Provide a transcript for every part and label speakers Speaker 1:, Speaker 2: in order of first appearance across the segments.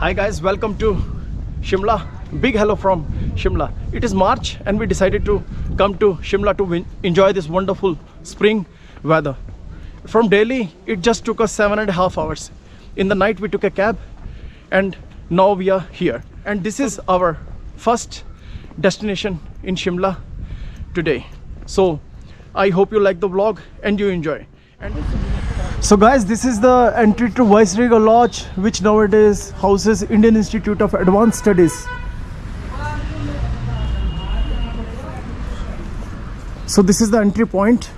Speaker 1: Hi guys, welcome to Shimla. Big hello from Shimla. It is March and we decided to come to Shimla to enjoy this wonderful spring weather. From Delhi, it just took us 7.5 hours. In the night we took a cab and now we are here. And this is our first destination in Shimla today. So I hope you like the vlog and you enjoy. So guys, this is the entry to Viceregal Lodge, which nowadays houses Indian Institute of Advanced Studies. So this is the entry point.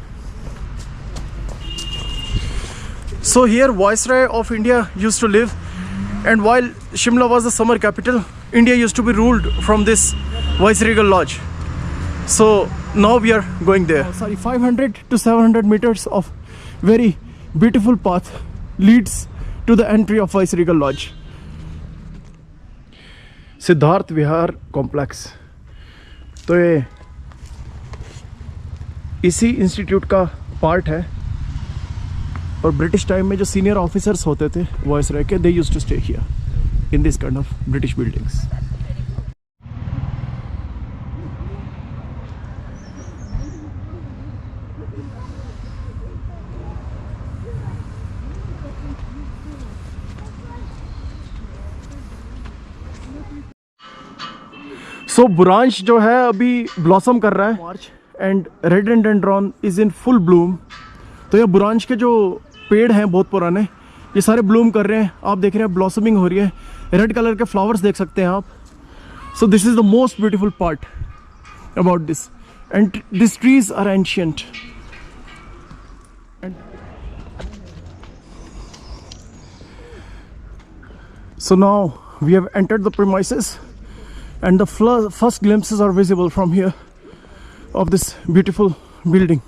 Speaker 1: So here Viceroy of India used to live, and while Shimla was the summer capital, India used to be ruled from this Viceregal Lodge. So now we are going there. 500 to 700 meters of very beautiful path leads to the entry of Viceregal Lodge. Siddharth Vihar complex, तो ये इसी institute का part है और British time में जो senior officers होते थे वाइसरॉय के, they used to stay here in this kind of British buildings. So बुरांश जो है अभी ब्लॉसम कर रहा है March, and rhododendron is in full bloom. तो ये बुरांश के जो पेड़ हैं बहुत पुराने, ये सारे ब्लूम कर रहे हैं. आप देख रहे हैं ब्लॉसमिंग हो रही है, रेड कलर के फ्लावर्स देख सकते हैं आप. So this is the most beautiful part about this, and this trees are ancient. So now we have entered the premises and the first glimpses are visible from here of this beautiful building.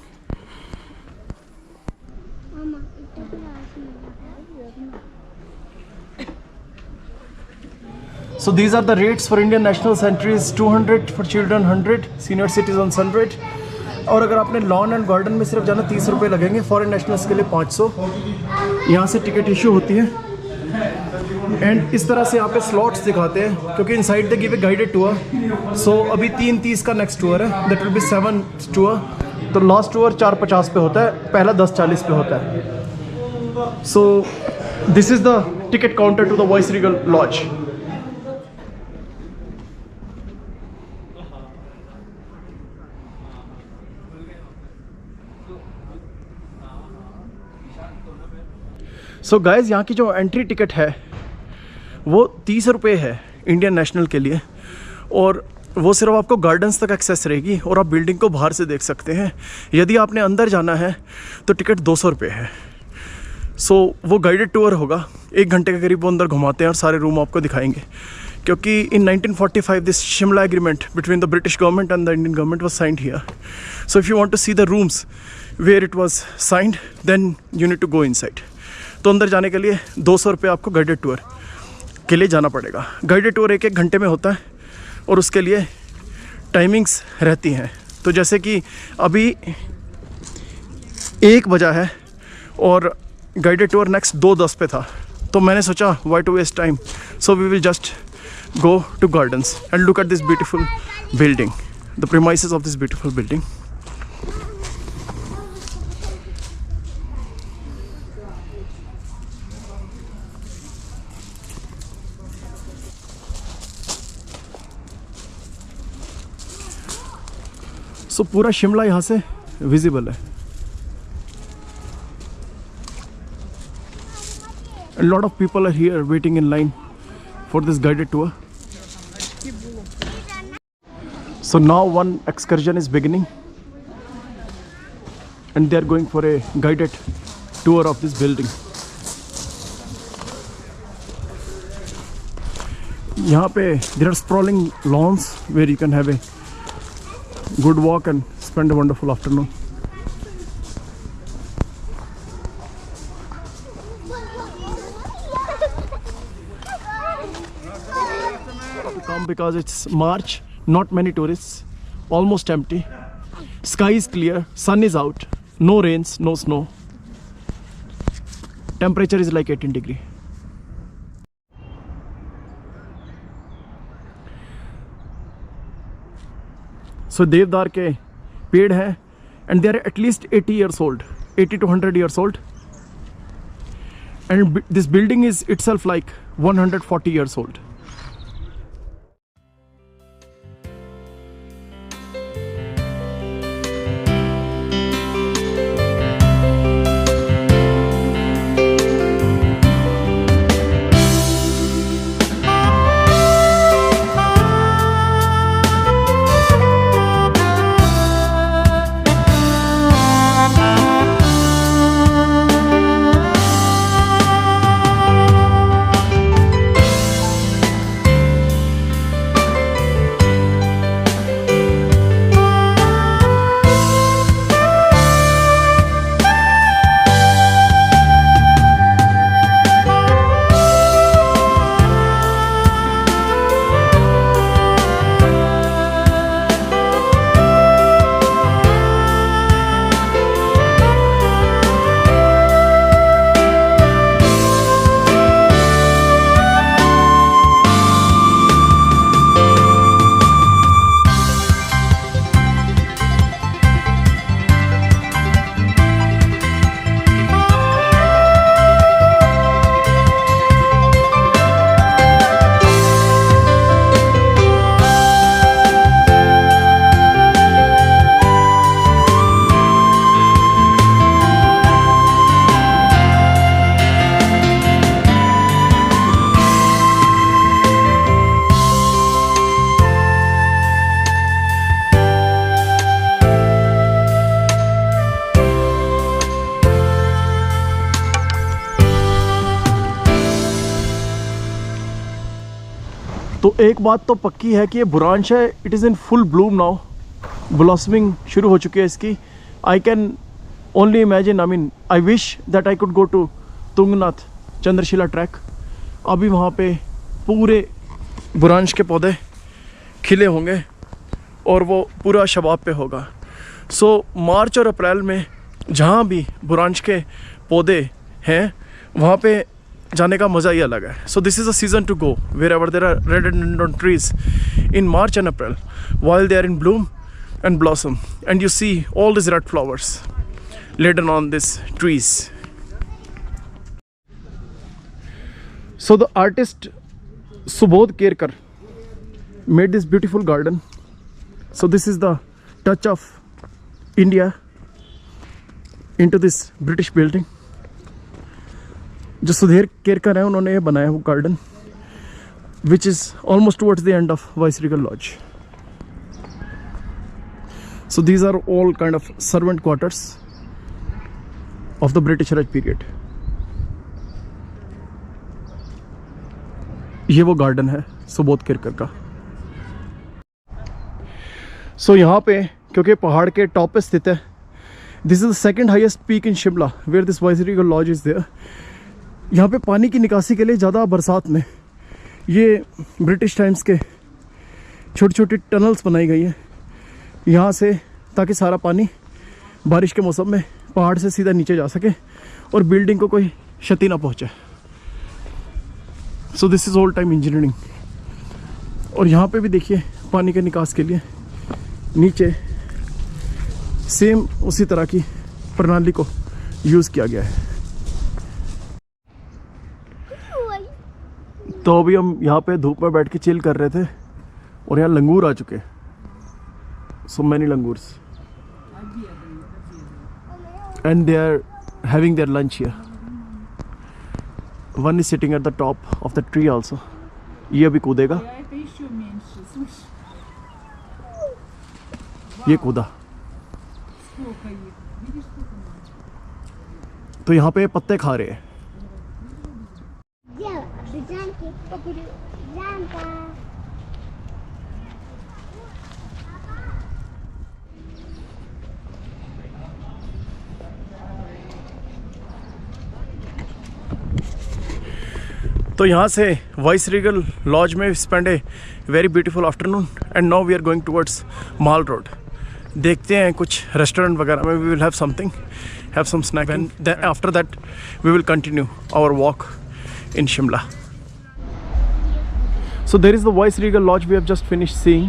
Speaker 1: So these are the rates for Indian national entries: 200 for children, 100 senior citizens, 100. और अगर आपने lawn and garden में सिर्फ जाना 30 रुपये लगेंगे. Foreign nationals के लिए 500. यहाँ से टिकट इशू होती है एंड इस तरह से यहाँ पे स्लॉट्स दिखाते हैं, क्योंकि inside they give a guided tour. So अभी 3:30 का नेक्स्ट टूर है, दैट विल बी 7 टूर. तो लास्ट टूर 4:50 पे होता है, पहला 10:40 पे होता है. So this is the ticket counter to the viceregal lodge. So guys, यहाँ की जो एंट्री टिकट है वो 30 रुपये है इंडियन नेशनल के लिए, और वो सिर्फ आपको गार्डन्स तक एक्सेस रहेगी और आप बिल्डिंग को बाहर से देख सकते हैं. यदि आपने अंदर जाना है तो टिकट 200 रुपये है. सो वो गाइडेड टूर होगा, 1 घंटे के करीब वो अंदर घुमाते हैं और सारे रूम आपको दिखाएंगे. क्योंकि in 1945 this Shimla agreement between the British government and the Indian government was signed here. So if you want to see the rooms where it was signed, then you need to go inside. तो अंदर जाने के लिए 200 रुपये आपको guided tour के लिए जाना पड़ेगा. गाइडेड टूर 1-1 घंटे में होता है और उसके लिए टाइमिंग्स रहती हैं. तो जैसे कि अभी 1 बजा है और गाइडेड टूर नेक्स्ट 2:10 पे था, तो मैंने सोचा why to waste time, so we will just go to gardens and look at this beautiful building, the premises of this beautiful building. So पूरा शिमला यहाँ से विजिबल है. A lot of people are here waiting in line for this guided tour. So now one excursion is beginning and they are going for a guided tour of this building. यहाँ पे there are sprawling lawns where you can have a good walk and spend a wonderful afternoon. Come because it's March, not many tourists, almost empty. Sky is clear, sun is out, no rains, no snow. Temperature is like 18 degree. सो देवदार के पेड़ हैं and they are at least 80 years old, 80 to 100 years old and this building is itself like 140 years old. तो एक बात तो पक्की है कि ये बुरांश है, it is in full bloom now, blossoming शुरू हो चुकी है इसकी. I can only imagine, I mean I wish that I could go to Tungnath Chandrashila trek. अभी वहाँ पे पूरे बुरांश के पौधे खिले होंगे और वो पूरा शबाब पे होगा. सो मार्च और अप्रैल में जहाँ भी बुरांश के पौधे हैं वहाँ पे जाने का मज़ा ही अलग है. So this is a season to go wherever there are rhododendron trees in March and April while they are in bloom and blossom, and you see all these red flowers laden on these trees. So the artist Subodh Kerkar made this beautiful garden. So this is the touch of India into this British building. जो सुधीर केरकर है उन्होंने ये बनाया वो garden, which is almost towards the end of viceregal lodge. So these are all kind of servant quarters of the British Raj period. ये वो garden है सुबोध केरकर का. सो यहाँ पे क्योंकि पहाड़ के टॉप पे स्थित है, this is the second highest peak in Shimla where this viceregal lodge is there. यहाँ पे पानी की निकासी के लिए ज़्यादा बरसात में ये ब्रिटिश टाइम्स के छोटी छोटी टनल्स बनाई गई हैं यहाँ से, ताकि सारा पानी बारिश के मौसम में पहाड़ से सीधा नीचे जा सके और बिल्डिंग को कोई क्षति ना पहुँचे. सो this is old time engineering. और यहाँ पे भी देखिए पानी के निकास के लिए नीचे सेम उसी तरह की प्रणाली को यूज़ किया गया है. तो अभी हम यहाँ पे धूप में बैठ के चिल कर रहे थे और यहाँ लंगूर आ चुके, so many langurs, and they are having their lunch here. One is sitting at the top of the tree also. ये अभी कूदेगा, ये कूदा. तो यहाँ पे पत्ते खा रहे हैं. तो यहाँ से वाइसरीगल लॉज में spend a very beautiful afternoon and now we are going towards Mall Road. देखते हैं कुछ रेस्टोरेंट वगैरह में we will have something, have some snack, and after that we will continue our walk in Shimla. So there is the Viceregal Lodge we have just finished seeing.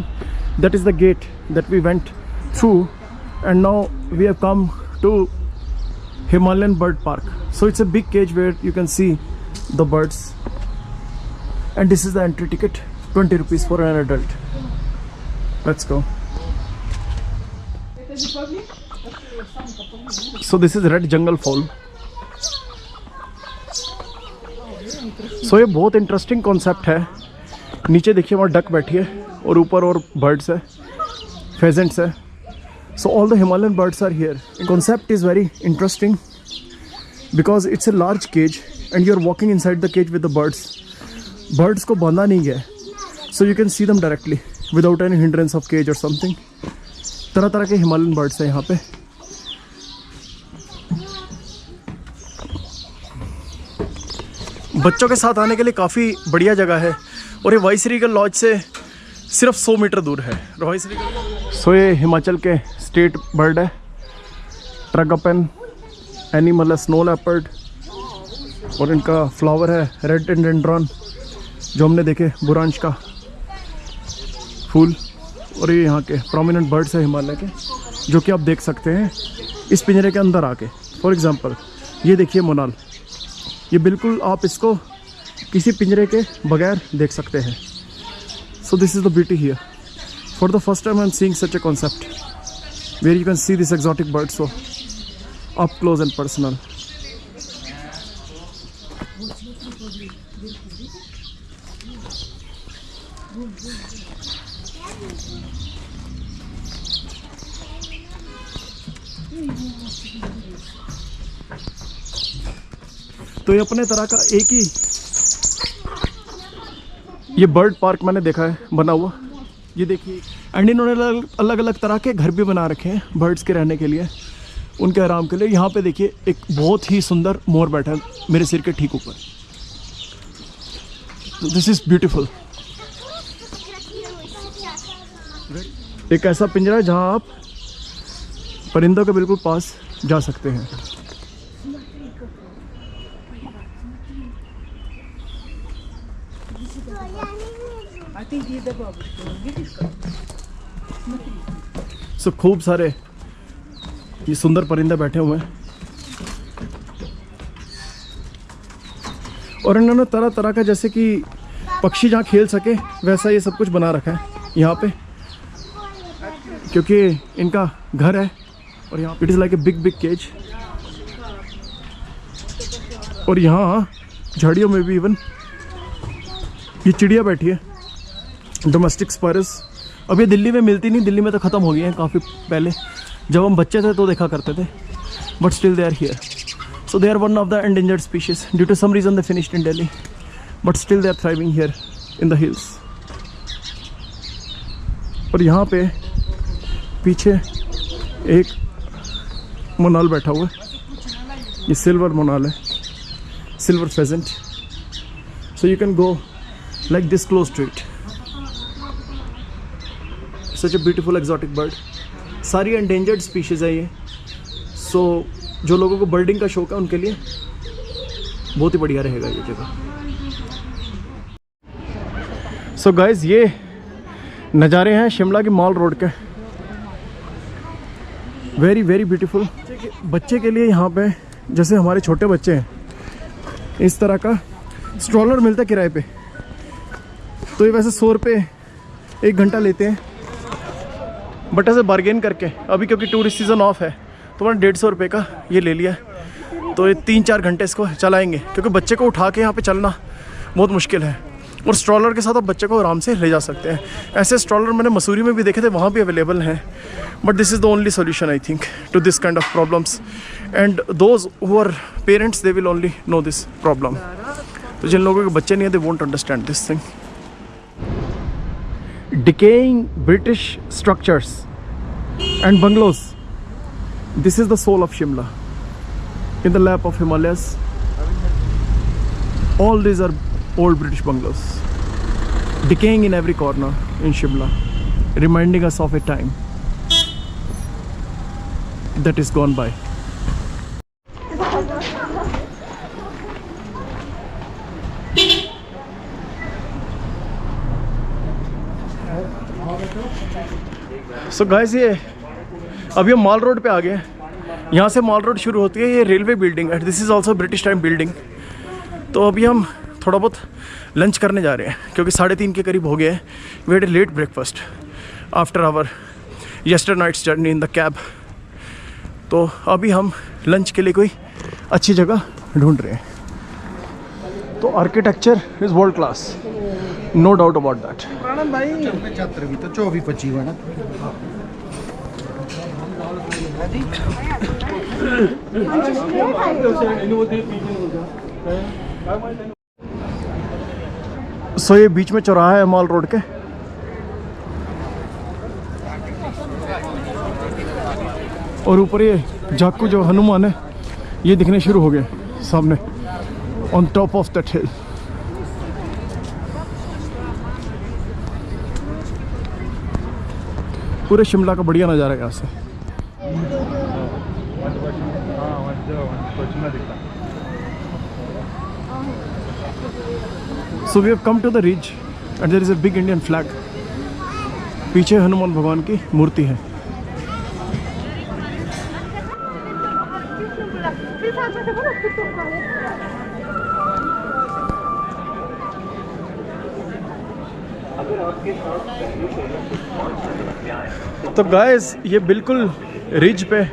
Speaker 1: That is the gate that we went through, and now we have come to Himalayan Bird Park. So it's a big cage where you can see the birds, and this is the entry ticket, 20 rupees for an adult. Let's go. So this is Red Jungle Fall. So ये बहुत interesting concept है। नीचे देखिए वहाँ duck बैठी है और ऊपर और बर्ड्स है, फेजेंट्स है। So all the Himalayan birds are here. Concept is very interesting because it's a large cage and you are walking inside the cage with the birds. Birds को बांधा नहीं गया है, सो you can see them directly without any hindrance of cage और something. तरह तरह के Himalayan birds हैं यहाँ पे। बच्चों के साथ आने के लिए काफ़ी बढ़िया जगह है, और ये वाइसरीगल लॉज से सिर्फ 100 मीटर दूर है। सो ये हिमाचल के स्टेट बर्ड है, ट्रैगोपन एनिमल है, स्नो लेपर्ड, और इनका फ्लावर है रेड डेंड्रॉन, जो हमने देखे बुरांश का फूल। और ये यहाँ के प्रोमिनेंट बर्ड्स है हिमालय के, जो कि आप देख सकते हैं इस पिंजरे के अंदर आके। फॉर एग्जांपल ये देखिए मोनाल, ये बिल्कुल आप इसको किसी पिंजरे के बगैर देख सकते हैं। So this is the beauty here. For the first time I am seeing such a concept where you can see this exotic bird so up close and personal. तो ये अपने तरह का एक ही ये बर्ड पार्क मैंने देखा है बना हुआ, ये देखिए। एंड इन्होंने अलग अलग तरह के घर भी बना रखे हैं बर्ड्स के रहने के लिए, उनके आराम के लिए। यहाँ पे देखिए एक बहुत ही सुंदर मोर बैठा है मेरे सिर के ठीक ऊपर। This is beautiful. एक ऐसा पिंजरा है जहाँ आप परिंदों के बिल्कुल पास जा सकते हैं। सो खूब सारे ये सुंदर परिंदे बैठे हुए हैं, और इन्होंने तरह तरह का, जैसे कि पक्षी जहाँ खेल सके वैसा ये सब कुछ बना रखा है यहाँ पे, क्योंकि इनका घर है। और यहाँ it is like a big big cage. और यहाँ झाड़ियों में भी इवन ये चिड़िया बैठी है, डोमेस्टिक स्पायरस। अब ये दिल्ली में मिलती नहीं, दिल्ली में तो ख़त्म हो गई है काफ़ी पहले, जब हम बच्चे थे तो देखा करते थे, but still they are here. So they are one of the endangered species. Due to some reason they finished in Delhi, but still they are thriving here in the hills. और यहाँ पे पीछे एक मोनाल बैठा हुआ है, ये सिल्वर मोनाल है, silver pheasant. So you can go like this close to it. Such a beautiful exotic bird. सारी एंडेंजर्ड स्पीशीज़ है ये। सो जो लोगों को बर्डिंग का शौक है उनके लिए बहुत ही बढ़िया रहेगा ये जगह। सो गाइज ये नज़ारे हैं शिमला की मॉल रोड के, वेरी वेरी ब्यूटीफुल। बच्चे के लिए यहाँ पे, जैसे हमारे छोटे बच्चे हैं, इस तरह का स्ट्रॉलर मिलता है किराए पे। तो ये वैसे 100 रुपये 1 घंटा लेते हैं, बट ऐसे बार्गेन करके अभी क्योंकि टूरिस्ट सीज़न ऑफ है तो मैंने 150 रुपये का ये ले लिया। तो ये 3-4 घंटे इसको चलाएंगे, क्योंकि बच्चे को उठा के यहाँ पे चलना बहुत मुश्किल है। और स्ट्रॉलर के साथ आप बच्चे को आराम से ले जा सकते हैं। ऐसे स्ट्रॉलर मैंने मसूरी में भी देखे थे, वहाँ भी अवेलेबल हैं, but this is the only solution I think to this kind of problems. And those who are parents they will only know this problem. तो जिन लोगों के बच्चे नहीं है, they won't understand this thing. Decaying British structures and bungalows. This is the soul of Shimla, in the lap of Himalayas. All these are old British bungalows, decaying in every corner in Shimla, reminding us of a time that is gone by. So guys ये अभी हम mall road पे आ गए हैं। यहाँ से mall road शुरू होती है, ये रेलवे बिल्डिंग है। This is also British time building. तो अभी हम थोड़ा बहुत लंच करने जा रहे हैं क्योंकि 3:30 के करीब हो गए हैं। We had a late breakfast after our yester night's journey in the cab. तो अभी हम लंच के लिए कोई अच्छी जगह ढूंढ रहे हैं। तो architecture is world class, no doubt about that.
Speaker 2: भाई 75 भी तो 24-25 है ना।
Speaker 1: सो ये बीच में चौराहा है मॉल रोड के। और ऊपर ये जाकू जो हनुमान है ये दिखने शुरू हो गए सामने on top of that hill. पूरे शिमला का बढ़िया नज़ारा है यहाँ से। So we have come to the ridge and there is a big Indian flag. पीछे हनुमान भगवान की मूर्ति है। तो गाइस ये बिल्कुल रिज पे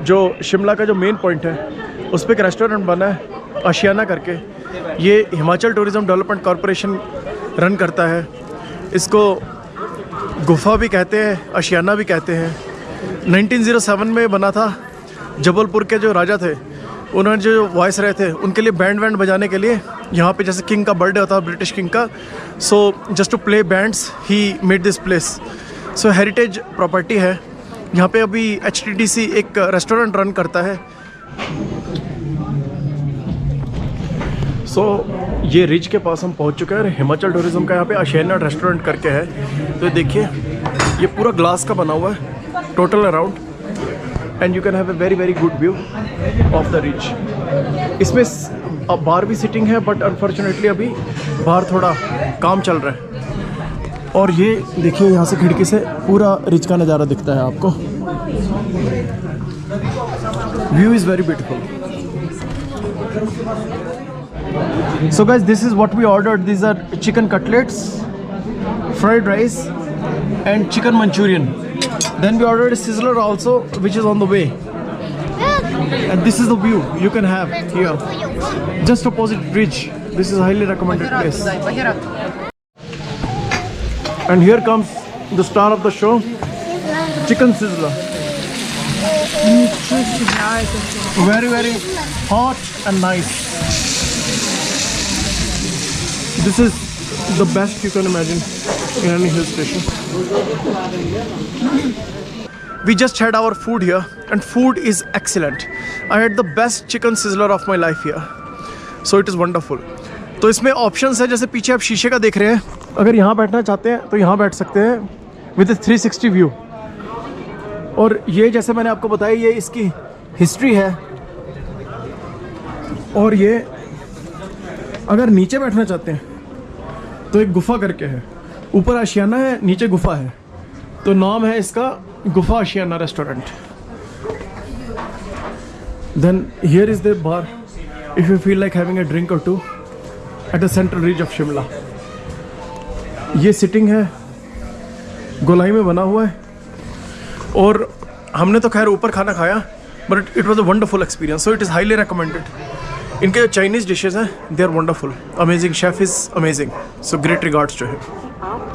Speaker 1: जो शिमला का जो मेन पॉइंट है उस पर एक रेस्टोरेंट बना है आशियाना करके। ये Himachal tourism development corporation run करता है। इसको गुफा भी कहते हैं, आशियाना भी कहते हैं। 1907 में बना था। जबलपुर के जो राजा थे उन्होंने जो वॉइस रहे थे उनके लिए बैंड वैंड बजाने के लिए यहाँ पे, जैसे किंग का बर्थडे होता है ब्रिटिश किंग का, so just to play bands he made this place. So heritage property है। यहाँ पे अभी HTDC एक रेस्टोरेंट रन करता है। सो ये रिज के पास हम पहुँच चुके हैं। हिमाचल टूरिज्म का यहाँ पे आशियाना रेस्टोरेंट करके है। तो देखिए ये पूरा ग्लास का बना हुआ है total around, and you can have a very very good view of the ridge. इसमें अब बाहर भी सिटिंग है बट अनफॉर्चुनेटली अभी बाहर थोड़ा काम चल रहा है। और ये देखिए यहाँ से खिड़की से पूरा रिज का नज़ारा दिखता है आपको। View is very beautiful. So guys, this is what we ordered. These are chicken cutlets, fried rice and chicken Manchurian. Then we ordered a sizzler also, which is on the way. And this is the view you can have here, just opposite bridge. This is a highly recommended place. And here comes the star of the show, chicken sizzler. Very very hot and nice. This is the best you can imagine in any hill station. We just had our food here and food is excellent. I had the best chicken sizzler of my life here. So it is wonderful. तो इसमें options है, जैसे पीछे आप शीशे का देख रहे हैं। अगर यहाँ बैठना चाहते हैं तो यहाँ बैठ सकते हैं विद ए 360 व्यू। और ये जैसे मैंने आपको बताया ये इसकी हिस्ट्री है। और ये अगर नीचे बैठना चाहते हैं तो एक गुफा करके है, ऊपर आशियाना है नीचे गुफा है। तो नाम है इसका Gufa Ashiana restaurant. Then here is the bar if you feel like having a drink or two at the central ridge of Shimla. ये सिटिंग है, गोलाई में बना हुआ है। और हमने तो खैर ऊपर खाना खाया but it was a wonderful experience. So it is highly recommended. इनके जो चाइनीज़ डिशेज़ हैं they are wonderful, amazing, chef is amazing. So great regards to him.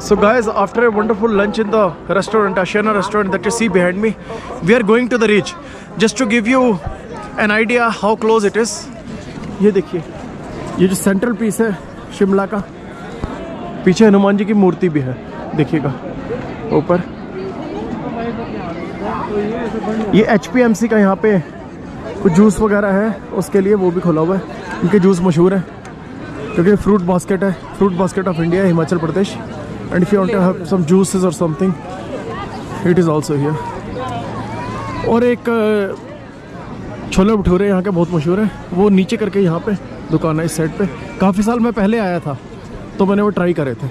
Speaker 1: So guys, after a wonderful lunch in the restaurant, Ashiana restaurant that you see behind me, we are going to the ridge. Just to give you an idea how close it is. ये देखिए, ये जो central piece है शिमला का, पीछे हनुमान जी की मूर्ति भी है, देखिएगा ऊपर। ये HPMC का यहाँ पे कुछ जूस वगैरह है, उसके लिए वो भी खुला हुआ है। इनके जूस मशहूर है क्योंकि फ्रूट बास्केट है, fruit basket of India, Himachal Pradesh. And if you want to have some juices or something, it is also here. और एक छोले भटूरे यहाँ के बहुत मशहूर है, वो नीचे करके यहाँ पे दुकान है इस साइड पे। काफ़ी साल मैं पहले आया था तो मैंने वो ट्राई करे थे।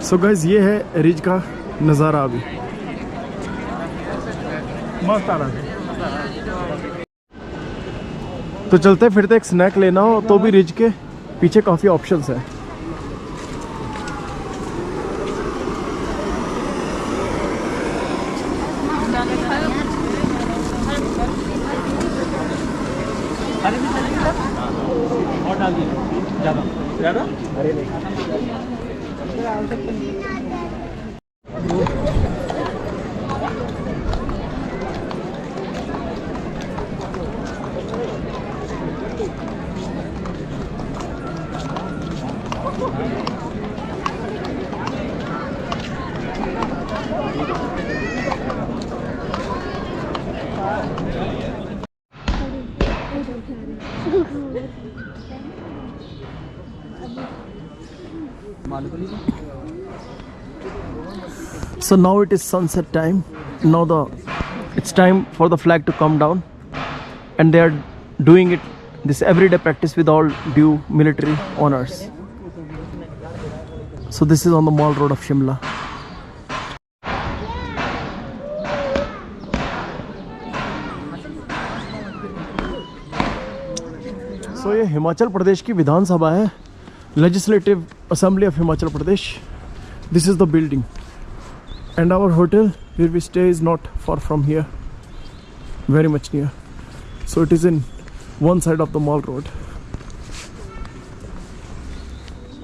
Speaker 1: सो गाइस ये है रिज का नज़ारा अभी मस्त आ रहा है। तो चलते फिरते एक स्नैक लेना हो तो भी रिज के पीछे काफ़ी ऑप्शंस हैं। So now it is sunset time. Now it's time for the flag to come down, and they are doing it this everyday practice with all due military honors. So this is on the Mall Road of Shimla. So ये हिमाचल प्रदेश की विधानसभा है, Legislative Assembly of Himachal Pradesh. This is the building, and our hotel where we stay is not far from here, very much near. So it is in one side of the Mall Road.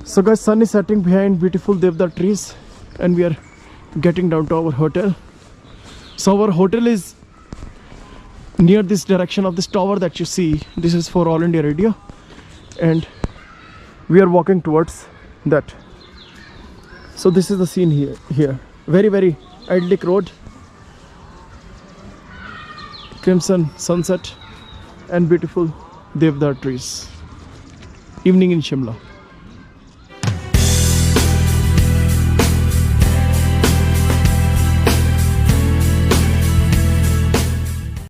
Speaker 1: So guys, sun is setting behind beautiful Devdar trees, and we are getting down to our hotel. So our hotel is near this direction of this tower that you see. This is for All India Radio, and we are walking towards that. So this is the scene here. Very idyllic road, crimson sunset and beautiful Devdar trees. Evening in Shimla.